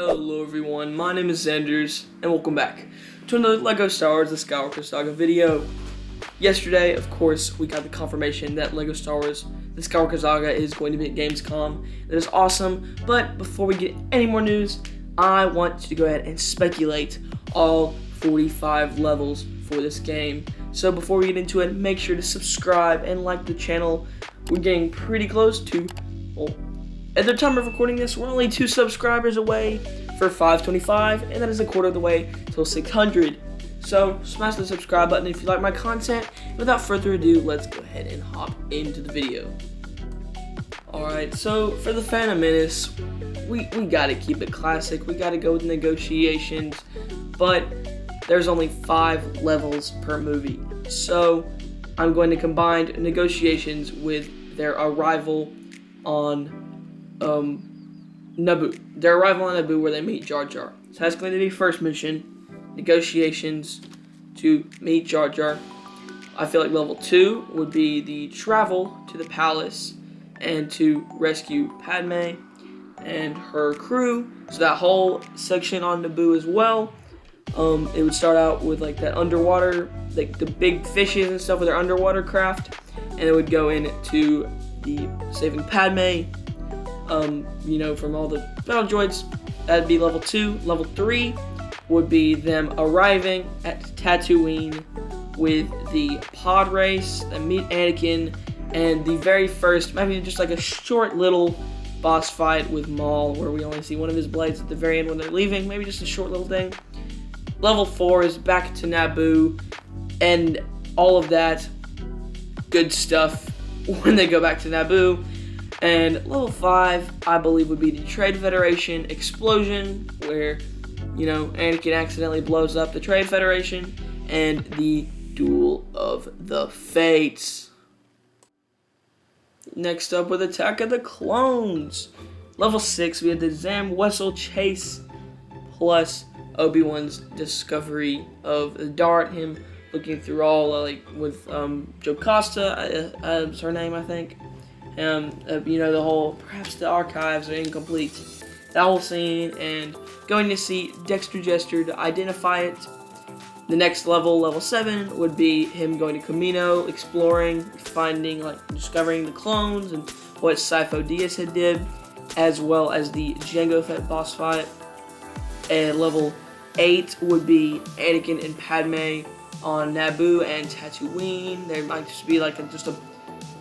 Hello everyone, my name is Zanderz, and welcome back to another LEGO Star Wars The Skywalker Saga video. Yesterday, of course, we got the confirmation that LEGO Star Wars The Skywalker Saga is going to be at Gamescom. That is awesome, but before we get any more news, I want to go ahead and speculate all 45 levels for this game. So before we get into it, make sure to subscribe and like the channel. We're getting pretty close to, well, at the time of recording this, we're only 2 subscribers away for 525, and that is a quarter of the way till 600. So smash the subscribe button if you like my content. Without further ado, let's go ahead and hop into the video. Alright, so for the Phantom Menace, we gotta keep it classic. We gotta go with negotiations, but there's only 5 levels per movie. So I'm going to combine negotiations with their arrival on Naboo. Their arrival on Naboo where they meet Jar Jar. So that's going to be first mission, negotiations to meet Jar Jar. I feel like level 2 would be the travel to the palace and to rescue Padme and her crew. So that whole section on Naboo as well. It would start out with like that underwater, like the big fishes and stuff with their underwater craft, and it would go into the saving Padme. From all the battle droids. That'd be level 2. Level 3 would be them arriving at Tatooine with the pod race, and meet Anakin, and the very first, maybe just like a short little boss fight with Maul, where we only see one of his blades at the very end when they're leaving, maybe just a short little thing. Level 4 is back to Naboo, and all of that good stuff when they go back to Naboo. And level 5, I believe, would be the Trade Federation explosion, where, Anakin accidentally blows up the Trade Federation, and the Duel of the Fates. Next up with Attack of the Clones. Level 6, we had the Zam Wesell chase, plus Obi-Wan's discovery of the dart, him looking through all, with Jocasta, is her name, I think. The whole, perhaps the archives are incomplete. That whole scene, and going to see Dexter Jester to identify it. The next level, level 7, would be him going to Camino, exploring, finding, discovering the clones and what Sifo Dyas had did, as well as the Jango Fett boss fight. And level 8 would be Anakin and Padme on Naboo and Tatooine. There might just be just a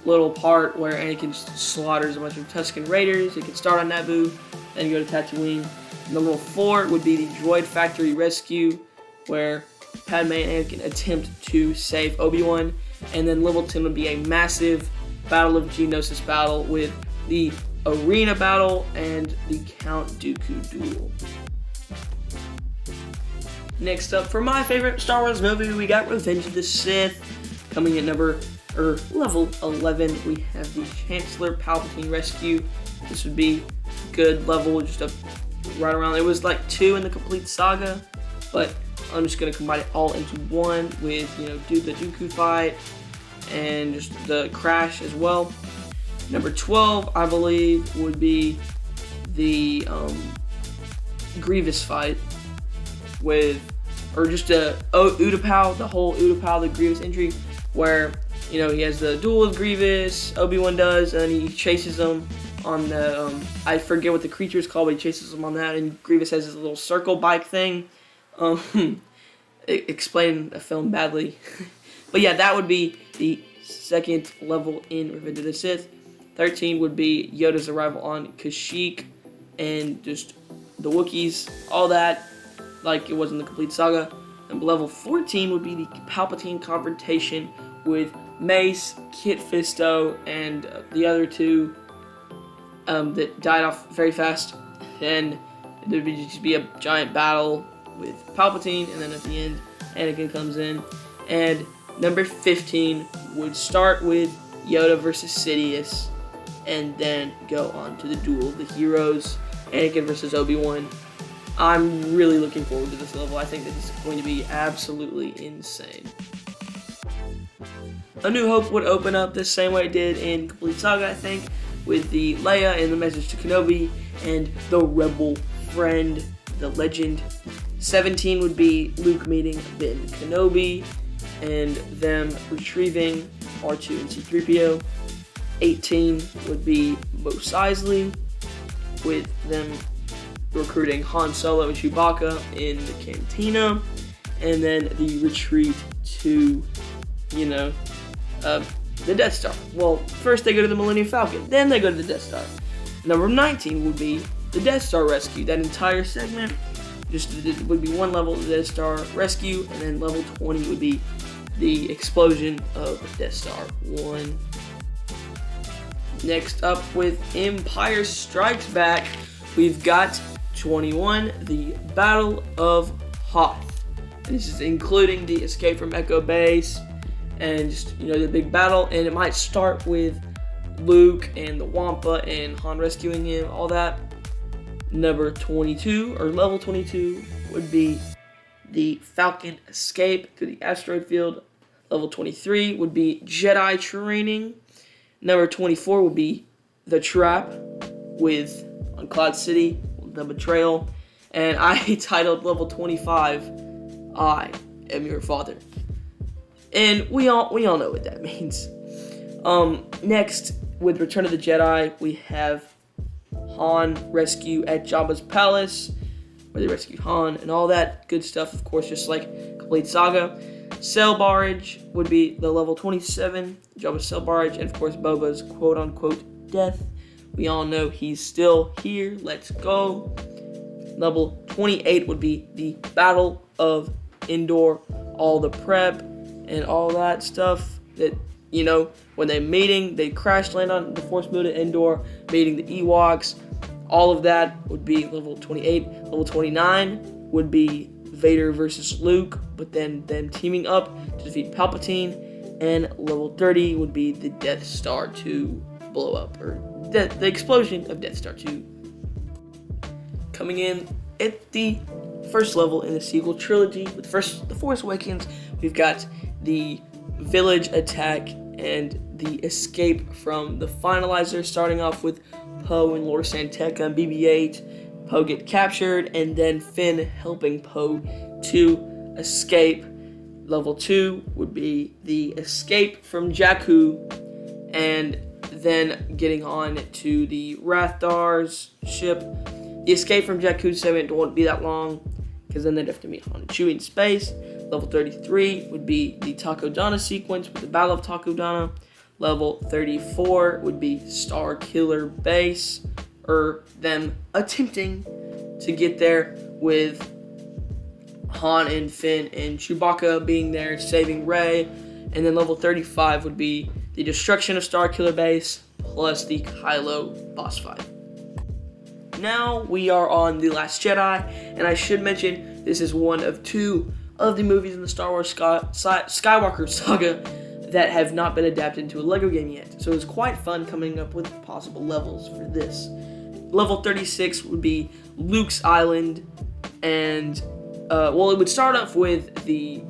little part where Anakin slaughters a bunch of Tusken Raiders. It could start on Naboo, then go to Tatooine. Level 4 would be the Droid Factory Rescue, where Padme and Anakin attempt to save Obi-Wan. And then level 10 would be a massive Battle of Geonosis battle with the Arena Battle and the Count Dooku Duel. Next up, for my favorite Star Wars movie, we got Revenge of the Sith. Coming at level 11, we have the Chancellor Palpatine Rescue. This would be a good level, just right around. It was 2 in the complete saga, but I'm just gonna combine it all into one with do the Dooku fight and just the crash as well. Number 12, I believe, would be the Grievous fight with, or just Utapau, the whole Utapau, the Grievous entry, where he has the duel with Grievous, Obi-Wan does, and he chases him on the, I forget what the creature is called, but he chases him on that, and Grievous has this little circle bike thing. Explaining the film badly. But yeah, that would be the second level in Revenge of the Sith. 13 would be Yoda's arrival on Kashyyyk, and just the Wookiees, all that, like it was in the complete saga. And level 14 would be the Palpatine confrontation with Mace, Kit Fisto, and the other 2 that died off very fast. And there would just be a giant battle with Palpatine, and then at the end, Anakin comes in. And number 15 would start with Yoda versus Sidious, and then go on to the Duel of the Heroes, Anakin versus Obi-Wan. I'm really looking forward to this level. I think that this is going to be absolutely insane. A New Hope would open up the same way it did in Complete Saga, I think, with the Leia and the message to Kenobi, and the Rebel friend, the legend. 17 would be Luke meeting Ben Kenobi and them retrieving R2 and C-3PO. 18 would be Mos Eisley with them recruiting Han Solo and Chewbacca in the cantina, and then the retreat to, the Death Star. Well, first they go to the Millennium Falcon, then they go to the Death Star. Number 19 would be the Death Star rescue. That entire segment would be one level of the Death Star rescue, and then level 20 would be the explosion of Death Star 1. Next up with Empire Strikes Back, we've got 21, the Battle of Hoth. And this is including the escape from Echo Base and just, the big battle. And it might start with Luke and the Wampa and Han rescuing him, all that. Number 22, or level 22, would be the Falcon escape through the asteroid field. Level 23 would be Jedi training. Number 24 would be the trap on Cloud City, the betrayal. And I titled level 25, I am your father. And we all know what that means. Next, with Return of the Jedi, we have Han rescue at Jabba's palace, where they rescued Han and all that good stuff, of course, just like complete saga. Sail barrage would be the level 27, Jabba's sail barrage, and of course Boba's quote-unquote death. We all know he's still here, let's go. Level 28 would be the Battle of Endor, all the prep and all that stuff that, when they crash land on the Force Moon at Endor, meeting the Ewoks, all of that would be level 28. Level 29 would be Vader versus Luke, but then them teaming up to defeat Palpatine. And level 30 would be the Death Star 2 blow up, or the explosion of Death Star 2. Coming in at the first level in the sequel trilogy, with The Force Awakens, we've got the village attack and the escape from the Finalizer, starting off with Poe and Lor San Tekka and BB-8. Poe get captured, and then Finn helping Poe to escape. Level 2 would be the escape from Jakku, and then getting on to the Rathdar's ship. The escape from Jakku's segment won't be that long, because then they'd have to meet Han and Chewie in space. Level 33 would be the Takodana sequence with the Battle of Takodana. Level 34 would be Star Killer Base, or them attempting to get there with Han and Finn and Chewbacca being there, saving Rey. And then level 35 would be the destruction of Star Killer Base, plus the Kylo boss fight. Now we are on The Last Jedi, and I should mention this is one of two of the movies in the Star Wars Skywalker Saga that have not been adapted into a LEGO game yet. So it's quite fun coming up with possible levels for this. Level 36 would be Luke's Island, and it would start off with the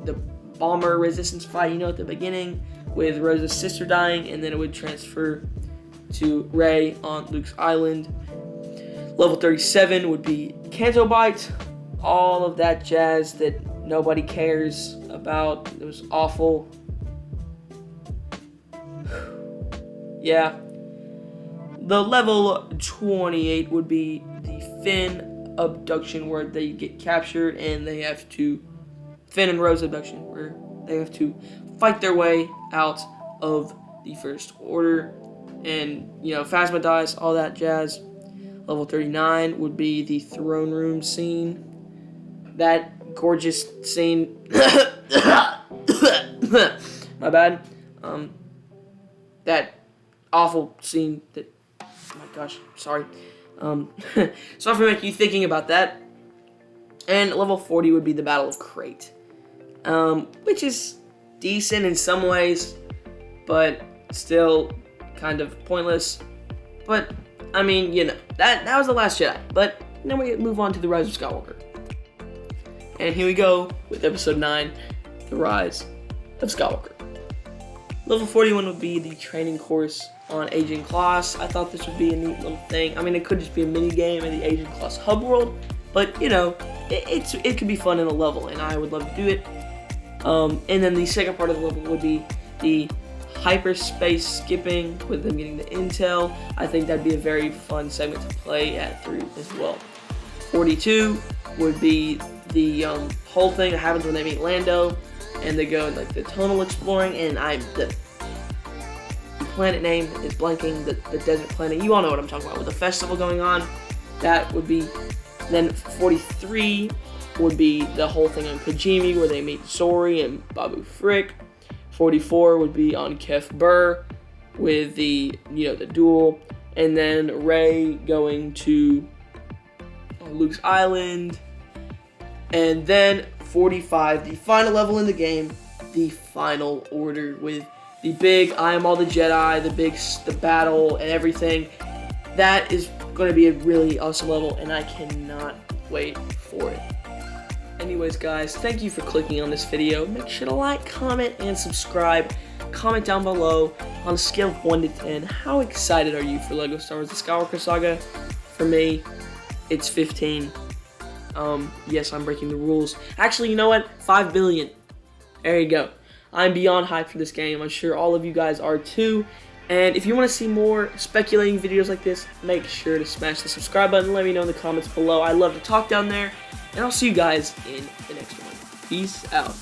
bomber resistance fight, at the beginning, with Rose's sister dying, and then it would transfer to Rey on Luke's Island. Level 37 would be Canto Bight, all of that jazz that nobody cares about. It was awful. Yeah. The level 28 would be the Finn abduction, where they get captured and they have to, Finn and Rose abduction, where they have to fight their way out of the First Order, and Phasma dies, all that jazz. Level 39 would be the throne room scene, that gorgeous scene. My bad. That awful scene that, oh my gosh, sorry. Sorry for making you thinking about that. And level 40 would be the Battle of Crate, which is decent in some ways, but still kind of pointless. But, I mean, that was The Last Jedi. But then we move on to The Rise of Skywalker. And here we go with episode 9, The Rise of Skywalker. Level 41 would be the training course on Agent Kloss. I thought this would be a neat little thing. I mean, it could just be a mini game in the Agent Kloss hub world, but you know, it could be fun in a level, and I would love to do it. And then the second part of the level would be the hyperspace skipping with them getting the intel. I think that'd be a very fun segment to play at through as well. 42 would be the whole thing that happens when they meet Lando and they go like the tunnel exploring, and the planet name is blanking, the desert planet. You all know what I'm talking about, with the festival going on. That would be. Then 43 would be the whole thing on Kajimi where they meet Zori and Babu Frick. 44 would be on Kef Burr with the duel, and then Rey going to Luke's Island. And then 45, the final level in the game, the Final Order, with the big I am all the Jedi, the battle and everything. That is going to be a really awesome level, and I cannot wait for it. Anyways, guys, thank you for clicking on this video. Make sure to like, comment, and subscribe. Comment down below on a scale of 1 to 10. How excited are you for LEGO Star Wars: The Skywalker Saga? For me, it's 15. Yes, I'm breaking the rules. Actually, you know what? 5 billion. There you go. I'm beyond hyped for this game. I'm sure all of you guys are too. And if you want to see more speculating videos like this, make sure to smash the subscribe button. Let me know in the comments below. I love to talk down there. And I'll see you guys in the next one. Peace out.